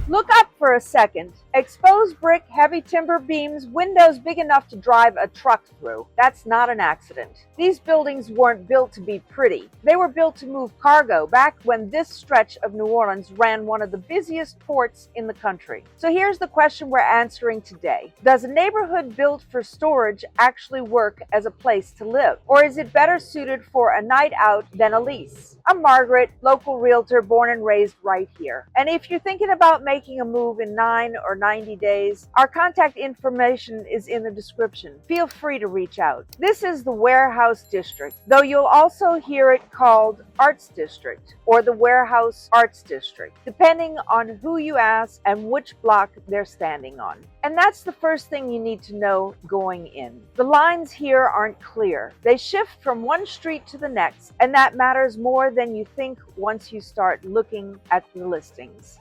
Look up for a second. Exposed brick, heavy timber beams, windows big enough to drive a truck through. That's not an accident. These buildings weren't built to be pretty. They were built to move cargo back when this stretch of New Orleans ran one of the busiest ports in the country. So here's the question we're answering today. Does a neighborhood built for storage actually work as a place to live? Or is it better suited for a night out than a lease? I'm Margaret, local realtor born and raised right here. And if you're thinking about making a move in 9 or 90 days, our contact information is in the description. Feel free to reach out. This is the Warehouse District, though you'll also hear it called Arts District or the Warehouse Arts District, depending on who you ask and which block they're standing on. And that's the first thing you need to know going in. The lines here aren't clear. They shift from one street to the next, and that matters more than you think once you start looking at the listings.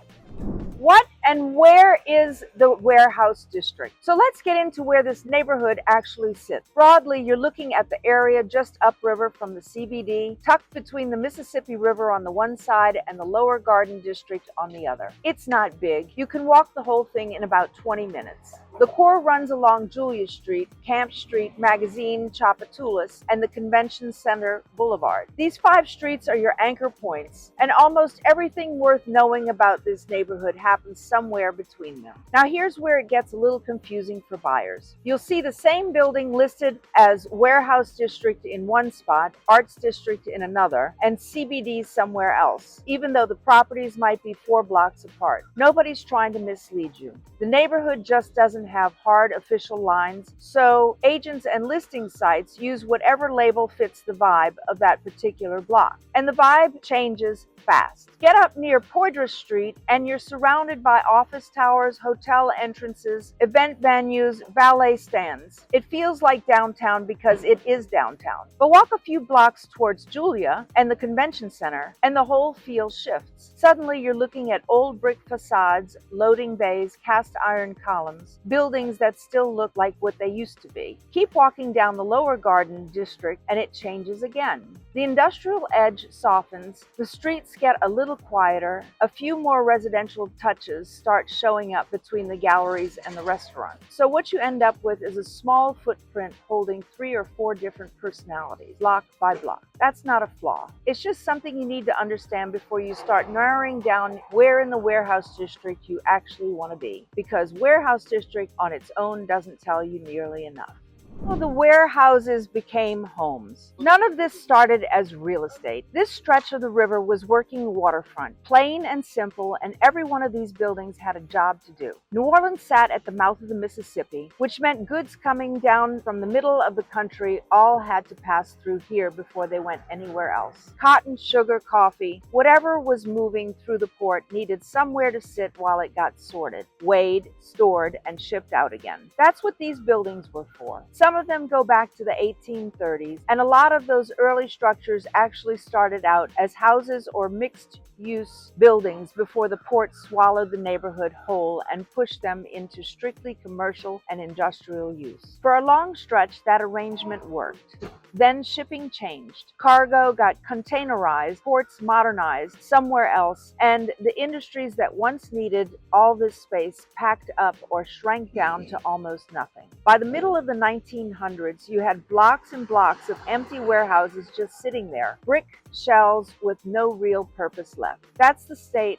What and where is the Warehouse District? So let's get into where this neighborhood actually sits. Broadly, you're looking at the area just upriver from the CBD, tucked between the Mississippi River on the one side and the Lower Garden District on the other. It's not big. You can walk the whole thing in about 20 minutes. The core runs along Julia Street, Camp Street, Magazine, Chapatulas, and the Convention Center Boulevard. These 5 streets are your anchor points, and almost everything worth knowing about this neighborhood happens somewhere between them. Now here's where it gets a little confusing for buyers. You'll see the same building listed as Warehouse District in one spot, Arts District in another, and CBD somewhere else, even though the properties might be 4 blocks apart. Nobody's trying to mislead you. The neighborhood just doesn't have hard official lines, so agents and listing sites use whatever label fits the vibe of that particular block. And the vibe changes fast. Get up near Poydras Street and you're surrounded by office towers, hotel entrances, event venues, valet stands. It feels like downtown because it is downtown. But walk a few blocks towards Julia and the Convention Center and the whole feel shifts. Suddenly you're looking at old brick facades, loading bays, cast iron columns, buildings that still look like what they used to be. Keep walking down the Lower Garden District and it changes again. The industrial edge softens, the streets get a little quieter, a few more residential touches start showing up between the galleries and the restaurant. So what you end up with is a small footprint holding 3 or 4 different personalities, block by block. That's not a flaw. It's just something you need to understand before you start narrowing down where in the Warehouse District you actually want to be, because Warehouse District on its own doesn't tell you nearly enough. Well, the warehouses became homes. None of this started as real estate. This stretch of the river was working waterfront, plain and simple, and every one of these buildings had a job to do. New Orleans sat at the mouth of the Mississippi, which meant goods coming down from the middle of the country all had to pass through here before they went anywhere else. Cotton, sugar, coffee, whatever was moving through the port needed somewhere to sit while it got sorted, weighed, stored, and shipped out again. That's what these buildings were for. Some of them go back to the 1830s, and a lot of those early structures actually started out as houses or mixed-use buildings before the port swallowed the neighborhood whole and pushed them into strictly commercial and industrial use. For a long stretch, that arrangement worked. Then shipping changed. Cargo got containerized, ports modernized somewhere else, and the industries that once needed all this space packed up or shrank down to almost nothing. By the middle of the 1900s, you had blocks and blocks of empty warehouses just sitting there, brick shells with no real purpose left. That's the state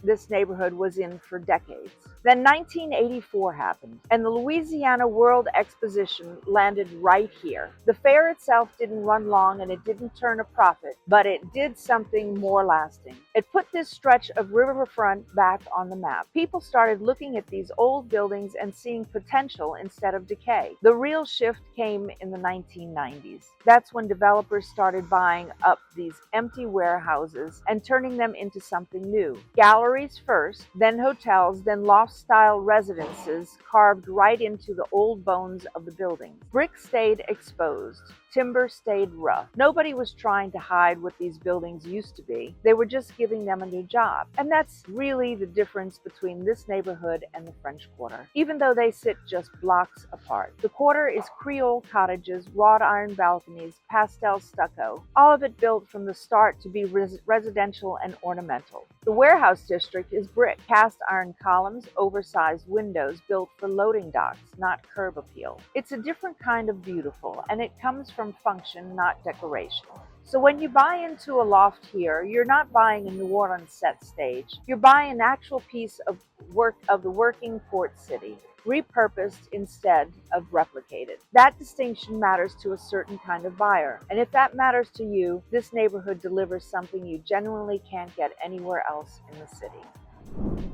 this neighborhood was in for decades. Then 1984 happened, and the Louisiana World Exposition landed right here. The fair itself didn't run long and it didn't turn a profit, but it did something more lasting. It put this stretch of riverfront back on the map. People started looking at these old buildings and seeing potential instead of decay. The real shift came in the 1990s. That's when developers started buying up these empty warehouses and turning them into something new. Galleries first, then hotels, then loft-style residences carved right into the old bones of the buildings. Brick stayed exposed. timber stayed rough. Nobody was trying to hide what these buildings used to be. They were just giving them a new job. And that's really the difference between this neighborhood and the French Quarter, even though they sit just blocks apart. The Quarter is Creole cottages, wrought iron balconies, pastel stucco, all of it built from the start to be residential and ornamental. The warehouse district is brick, cast iron columns, oversized windows built for loading docks, not curb appeal. It's a different kind of beautiful, and it comes from function, not decoration. So when you buy into a loft here, you're not buying a New Orleans set stage. You're buying an actual piece of the working port city, repurposed instead of replicated. That distinction matters to a certain kind of buyer. And if that matters to you, this neighborhood delivers something you genuinely can't get anywhere else in the city.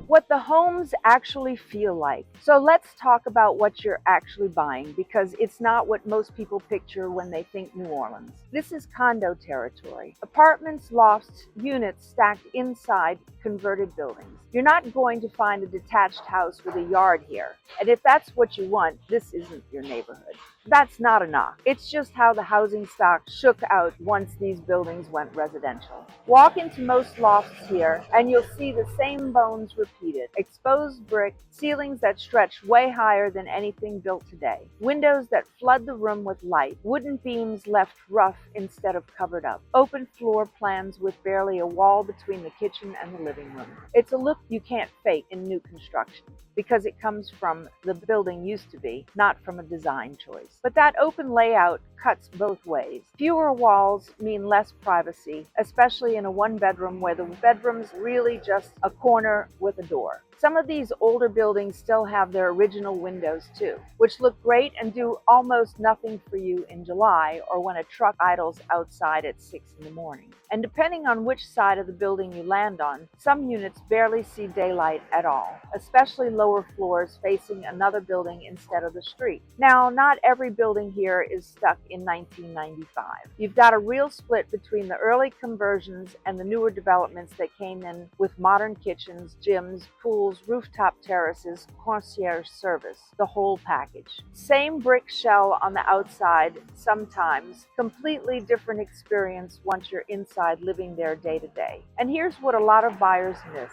What the homes actually feel like. So let's talk about what you're actually buying, because it's not what most people picture when they think New Orleans. This is condo territory. Apartments, lofts, units stacked inside converted buildings. You're not going to find a detached house with a yard here. And if that's what you want, this isn't your neighborhood. That's not a knock. It's just how the housing stock shook out once these buildings went residential. Walk into most lofts here and you'll see the same bones repeated. Exposed brick, ceilings that stretch way higher than anything built today. Windows that flood the room with light. Wooden beams left rough instead of covered up. Open floor plans with barely a wall between the kitchen and the living room. It's a look you can't fake in new construction, because it comes from the building used to be, not from a design choice. But that open layout cuts both ways. Fewer walls mean less privacy, especially in a one-bedroom where the bedroom's really just a corner with a door. Some of these older buildings still have their original windows too, which look great and do almost nothing for you in July or when a truck idles outside at 6 in the morning. And depending on which side of the building you land on, some units barely see daylight at all, especially lower floors facing another building instead of the street. Now, not every building here is stuck in 1995. You've got a real split between the early conversions and the newer developments that came in with modern kitchens, gyms, pools, rooftop terraces, concierge service, the whole package. Same brick shell on the outside, sometimes completely different experience once you're inside living there day to day. And here's what a lot of buyers miss.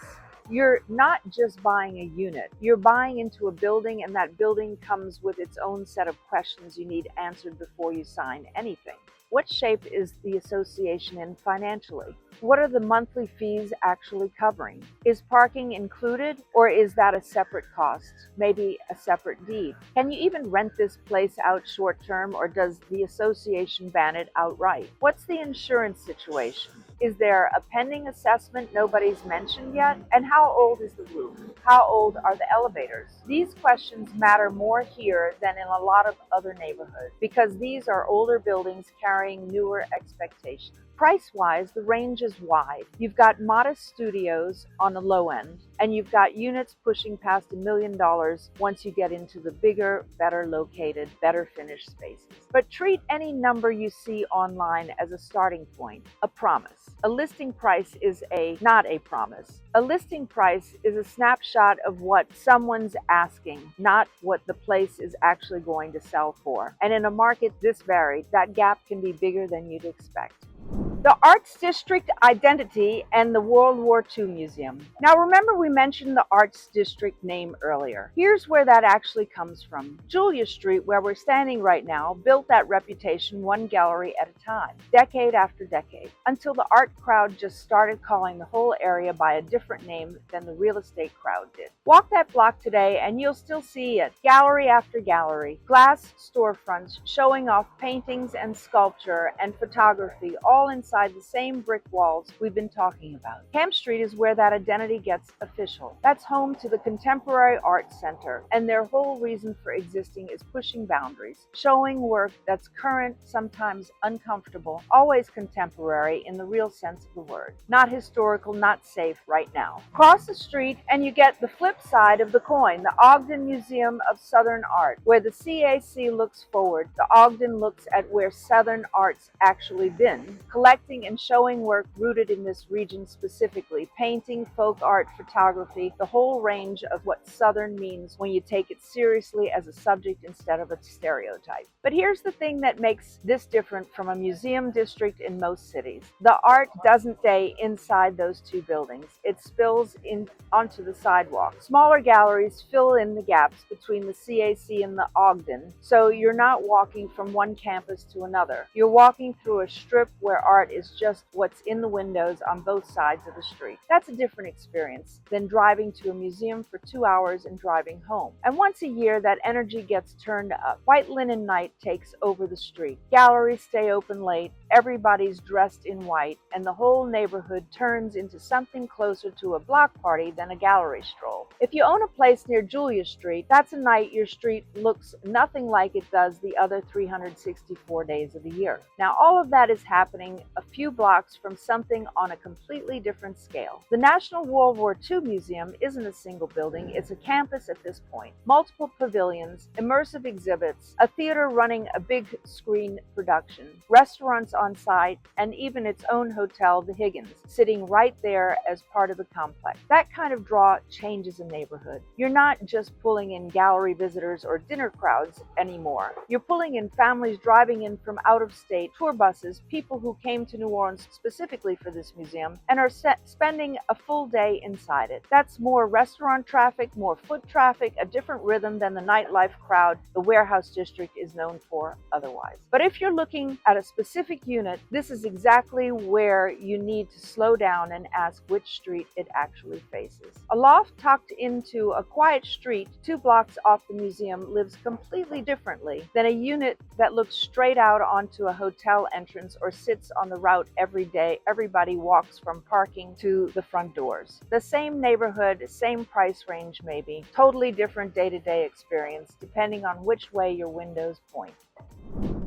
You're not just buying a unit, you're buying into a building, and that building comes with its own set of questions you need answered before you sign anything. What shape is the association in financially? What are the monthly fees actually covering? Is parking included, or is that a separate cost? Maybe a separate deed? Can you even rent this place out short term, or does the association ban it outright? What's the insurance situation? Is there a pending assessment nobody's mentioned yet? And how old is the roof? How old are the elevators? These questions matter more here than in a lot of other neighborhoods, because these are older buildings carrying newer expectations. Price-wise, the range is wide. You've got modest studios on the low end, and you've got units pushing past $1 million once you get into the bigger, better located, better finished spaces. But treat any number you see online as a starting point, a promise. A listing price is not a promise. A listing price is a snapshot of what someone's asking, not what the place is actually going to sell for. And in a market this varied, that gap can be bigger than you'd expect. The Arts District Identity and the World War II Museum. Now remember, we mentioned the Arts District name earlier. Here's where that actually comes from. Julia Street, where we're standing right now, built that reputation one gallery at a time, decade after decade, until the art crowd just started calling the whole area by a different name than the real estate crowd did. Walk that block today and you'll still see it, gallery after gallery, glass storefronts showing off paintings and sculpture and photography, all inside the same brick walls we've been talking about. Camp Street is where that identity gets official. That's home to the Contemporary Art Center, and their whole reason for existing is pushing boundaries, showing work that's current, sometimes uncomfortable, always contemporary in the real sense of the word. Not historical, not safe right now. Cross the street and you get the flip side of the coin, the Ogden Museum of Southern Art. Where the CAC looks forward, the Ogden looks at where Southern art's actually been, collected collecting and showing work rooted in this region specifically, painting, folk art, photography, the whole range of what Southern means when you take it seriously as a subject instead of a stereotype. But here's the thing that makes this different from a museum district in most cities. The art doesn't stay inside those two buildings. It spills onto the sidewalk. Smaller galleries fill in the gaps between the CAC and the Ogden, so you're not walking from one campus to another. You're walking through a strip where art is just what's in the windows on both sides of the street. That's a different experience than driving to a museum for 2 hours and driving home. And once a year, that energy gets turned up. White linen night takes over the street. Galleries stay open late, everybody's dressed in white, and the whole neighborhood turns into something closer to a block party than a gallery stroll. If you own a place near Julia Street, that's a night your street looks nothing like it does the other 364 days of the year. Now, all of that is happening a few blocks from something on a completely different scale. The National World War II Museum isn't a single building, it's a campus at this point. Multiple pavilions, immersive exhibits, a theater running a big screen production, restaurants on site, and even its own hotel, the Higgins, sitting right there as part of the complex. That kind of draw changes a neighborhood. You're not just pulling in gallery visitors or dinner crowds anymore. You're pulling in families driving in from out of state, tour buses, people who came to New Orleans specifically for this museum and are spending a full day inside it. That's more restaurant traffic, more foot traffic, a different rhythm than the nightlife crowd the warehouse district is known for otherwise. But if you're looking at a specific unit, this is exactly where you need to slow down and ask which street it actually faces. A loft tucked into a quiet street 2 blocks off the museum lives completely differently than a unit that looks straight out onto a hotel entrance or sits on the route every day everybody walks from parking to the front doors. The same neighborhood, same price range maybe, totally different day-to-day experience depending on which way your windows point.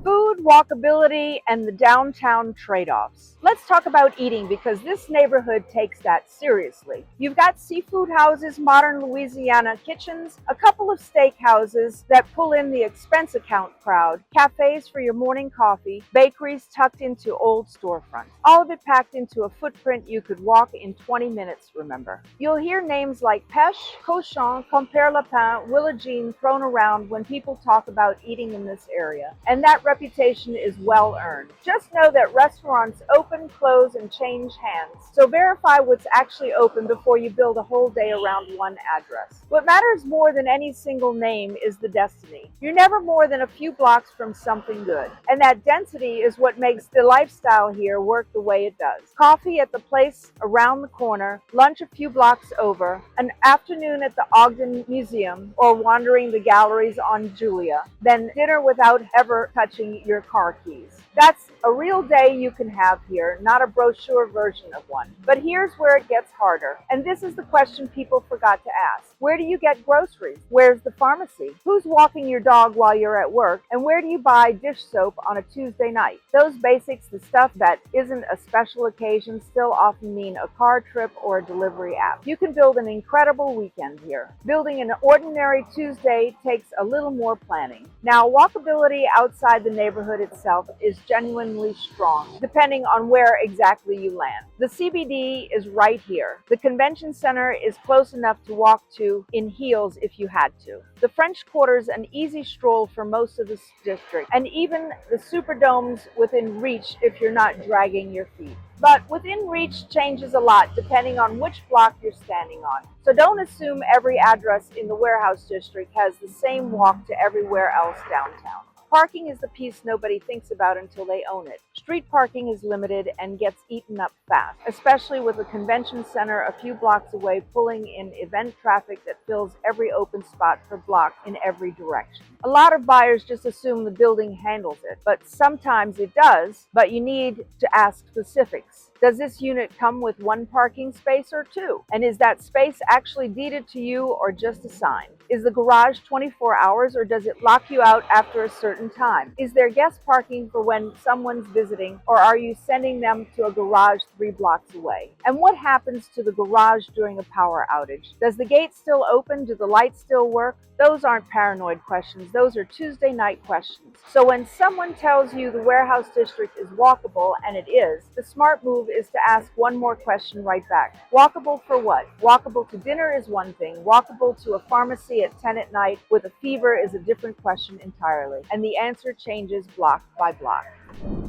Food, walkability, and the downtown trade-offs. Let's talk about eating because this neighborhood takes that seriously. You've got seafood houses, modern Louisiana kitchens, a couple of steak houses that pull in the expense account crowd, cafes for your morning coffee, bakeries tucked into old storefronts. All of it packed into a footprint you could walk in 20 minutes, remember. You'll hear names like Pêche, Cochon, Compère Lapin, Willa Jean thrown around when people talk about eating in this area, and that reputation is well earned. Just know that restaurants open, close, and change hands, so verify what's actually open before you build a whole day around one address. What matters more than any single name is the destiny. You're never more than a few blocks from something good, and that density is what makes the lifestyle here work the way it does. Coffee at the place around the corner, lunch a few blocks over, an afternoon at the Ogden Museum, or wandering the galleries on Julia, then dinner without ever touching your car keys. That's a real day you can have here, not a brochure version of one. But here's where it gets harder. And this is the question people forgot to ask. Where do you get groceries? Where's the pharmacy? Who's walking your dog while you're at work? And where do you buy dish soap on a Tuesday night? Those basics, the stuff that isn't a special occasion, still often mean a car trip or a delivery app. You can build an incredible weekend here. Building an ordinary Tuesday takes a little more planning. Now, walkability outside the neighborhood itself is genuinely strong, depending on where exactly you land. The CBD is right here. The convention center is close enough to walk to in heels if you had to. The French Quarter's an easy stroll for most of the district, and even the Superdome's within reach if you're not dragging your feet. But within reach changes a lot depending on which block you're standing on. So don't assume every address in the warehouse district has the same walk to everywhere else downtown. Parking is the piece nobody thinks about until they own it. Street parking is limited and gets eaten up fast, especially with the convention center a few blocks away pulling in event traffic that fills every open spot per block in every direction. A lot of buyers just assume the building handles it, but sometimes it does, but you need to ask specifics. Does this unit come with one parking space or two? And is that space actually deeded to you or just assigned? Is the garage 24 hours or does it lock you out after a certain time? Is there guest parking for when someone's visiting, or are you sending them to a garage 3 blocks away? And what happens to the garage during a power outage? Does the gate still open? Do the lights still work? Those aren't paranoid questions. Those are Tuesday night questions. So when someone tells you the warehouse district is walkable, and it is, the smart move is to ask one more question right back. Walkable for what? Walkable to dinner is one thing. Walkable to a pharmacy at 10 at night with a fever is a different question entirely. And the answer changes block by block.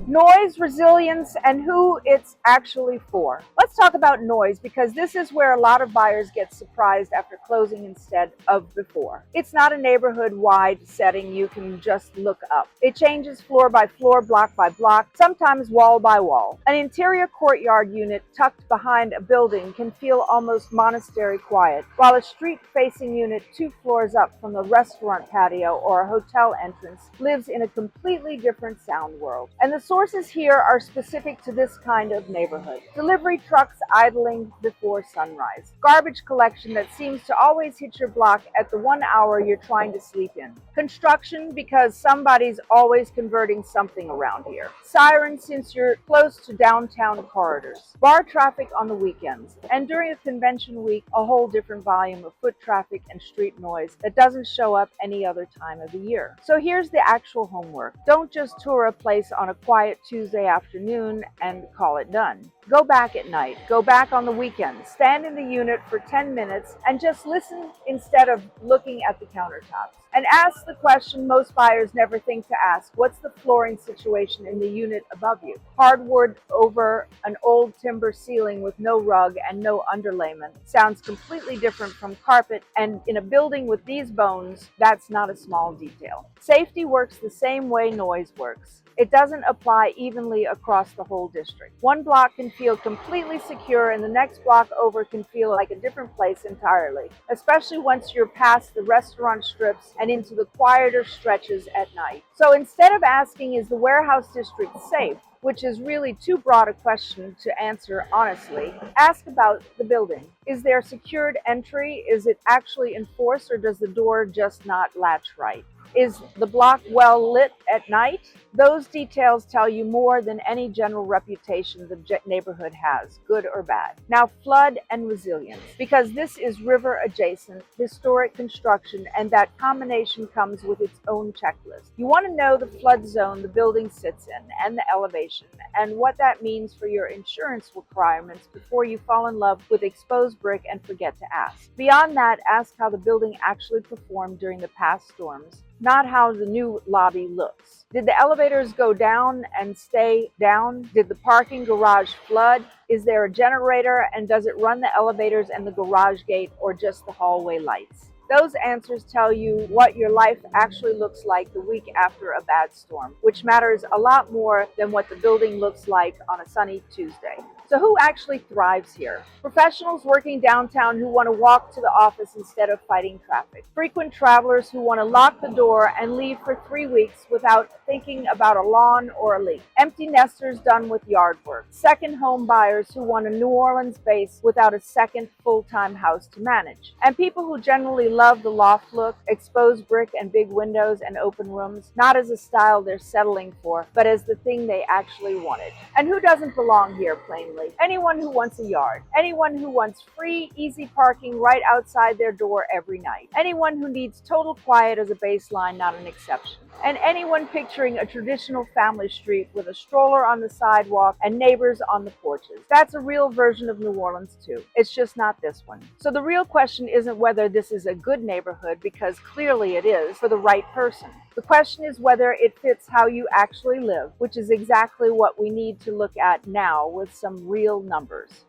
Noise, resilience, and who it's actually for. Let's talk about noise, because this is where a lot of buyers get surprised after closing instead of before. It's not a neighborhood-wide setting you can just look up. It changes floor by floor, block by block, sometimes wall by wall. An interior courtyard unit tucked behind a building can feel almost monastery quiet, while a street-facing unit 2 floors up from the restaurant patio or a hotel entrance lives in a completely different sound world. And the sources here are specific to this kind of neighborhood. Delivery trucks idling before sunrise. Garbage collection that seems to always hit your block at the 1 hour you're trying to sleep in. Construction because somebody's always converting something around here. Sirens since you're close to downtown corridors. Bar traffic on the weekends. And during a convention week, a whole different volume of foot traffic and street noise that doesn't show up any other time of the year. So here's the actual homework. Don't just tour a place on a quiet Tuesday afternoon and call it done. Go back at night. Go back on the weekend. Stand in the unit for 10 minutes and just listen instead of looking at the countertops. And ask the question most buyers never think to ask. What's the flooring situation in the unit above you? Hardwood over an old timber ceiling with no rug and no underlayment sounds completely different from carpet, and in a building with these bones, that's not a small detail. Safety works the same way noise works. It doesn't apply evenly across the whole district. One block can feel completely secure and the next block over can feel like a different place entirely, especially once you're past the restaurant strips and into the quieter stretches at night. So instead of asking, is the warehouse district safe, which is really too broad a question to answer honestly, ask about the building. Is there secured entry? Is it actually enforced, or does the door just not latch right? Is the block well lit at night? Those details tell you more than any general reputation the neighborhood has, good or bad. Now, flood and resilience, because this is river adjacent, historic construction, and that combination comes with its own checklist. You want to know the flood zone the building sits in and the elevation and what that means for your insurance requirements before you fall in love with exposed brick and forget to ask. Beyond that, ask how the building actually performed during the past storms, not how the new lobby looks. Did the elevators go down and stay down? Did the parking garage flood? Is there a generator, and does it run the elevators and the garage gate, or just the hallway lights? Those answers tell you what your life actually looks like the week after a bad storm, which matters a lot more than what the building looks like on a sunny Tuesday. So who actually thrives here? Professionals working downtown who want to walk to the office instead of fighting traffic. Frequent travelers who want to lock the door and leave for 3 weeks without thinking about a lawn or a leak. Empty nesters done with yard work. Second home buyers who want a New Orleans base without a second full-time house to manage. And people who generally love the loft look, exposed brick and big windows and open rooms, not as a style they're settling for, but as the thing they actually wanted. And who doesn't belong here, plainly? Anyone who wants a yard. Anyone who wants free, easy parking right outside their door every night. Anyone who needs total quiet as a baseline, not an exception. And anyone picturing a traditional family street with a stroller on the sidewalk and neighbors on the porches. That's a real version of New Orleans too. It's just not this one. So the real question isn't whether this is a good neighborhood, because clearly it is for the right person. The question is whether it fits how you actually live, which is exactly what we need to look at now with some real numbers.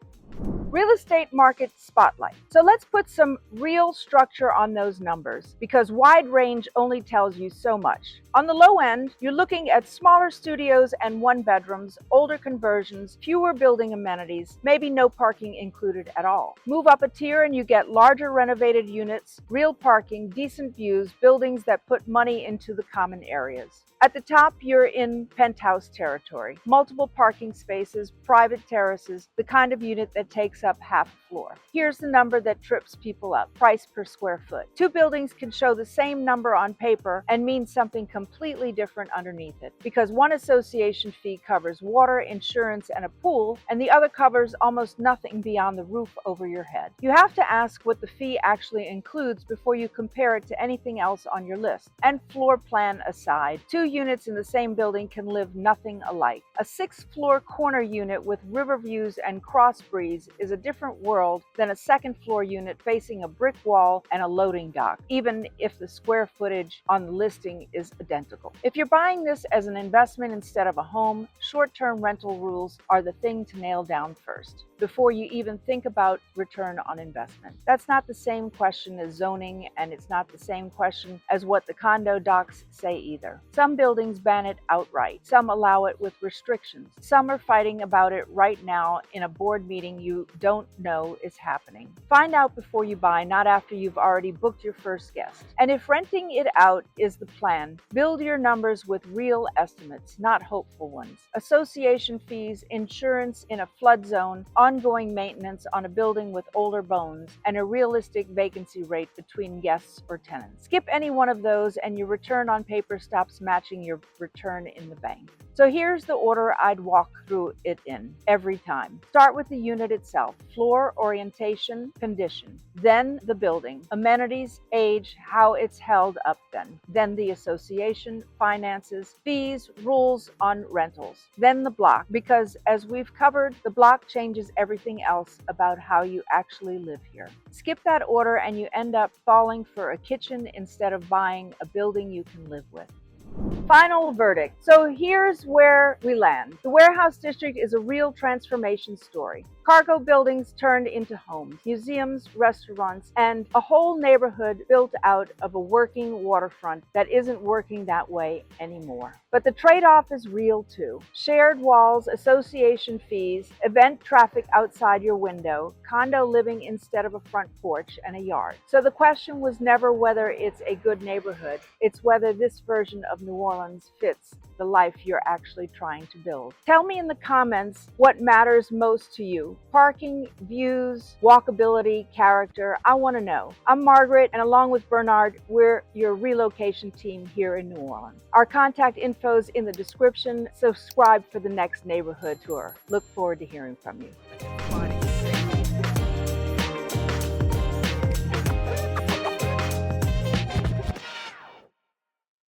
Real estate market spotlight. So let's put some real structure on those numbers because wide range only tells you so much. On the low end, you're looking at smaller studios and one bedrooms, older conversions, fewer building amenities, maybe no parking included at all. Move up a tier and you get larger renovated units, real parking, decent views, buildings that put money into the common areas. At the top, you're in penthouse territory. Multiple parking spaces, private terraces, the kind of unit that takes up half a floor. Here's the number that trips people up: price per square foot. Two buildings can show the same number on paper and mean something completely different underneath it, because one association fee covers water, insurance, and a pool, and the other covers almost nothing beyond the roof over your head. You have to ask what the fee actually includes before you compare it to anything else on your list. And floor plan aside, two units in the same building can live nothing alike. A sixth-floor corner unit with river views and cross breeze is a different world than a second-floor unit facing a brick wall and a loading dock, even if the square footage on the listing is identical. If you're buying this as an investment instead of a home, short-term rental rules are the thing to nail down first, before you even think about return on investment. That's not the same question as zoning, and it's not the same question as what the condo docs say either. Some buildings ban it outright. Some allow it with restrictions. Some are fighting about it right now in a board meeting you don't know is happening. Find out before you buy, not after you've already booked your first guest. And if renting it out is the plan, build your numbers with real estimates, not hopeful ones. Association fees, insurance in a flood zone, ongoing maintenance on a building with older bones, and a realistic vacancy rate between guests or tenants. Skip any one of those and your return on paper stops matching your return in the bank. So here's the order I'd walk through it in every time. Start with the unit itself: floor, orientation, condition. Then the building, amenities, age, how it's held up then the association, finances, fees, rules on rentals. Then the block, because as we've covered, the block changes everything else about how you actually live here. Skip that order and you end up falling for a kitchen instead of buying a building you can live with. Final verdict. So here's where we land. The warehouse district is a real transformation story. Cargo buildings turned into homes, museums, restaurants, and a whole neighborhood built out of a working waterfront that isn't working that way anymore. But the trade-off is real too. Shared walls, association fees, event traffic outside your window, condo living instead of a front porch and a yard. So the question was never whether it's a good neighborhood, it's whether this version of New Orleans fits the life you're actually trying to build. Tell me in the comments what matters most to you. Parking, views, walkability, character. I want to know. I'm Margaret, and along with Bernard, we're your relocation team here in New Orleans. Our contact info's in the description. Subscribe for the next neighborhood tour. Look forward to hearing from you.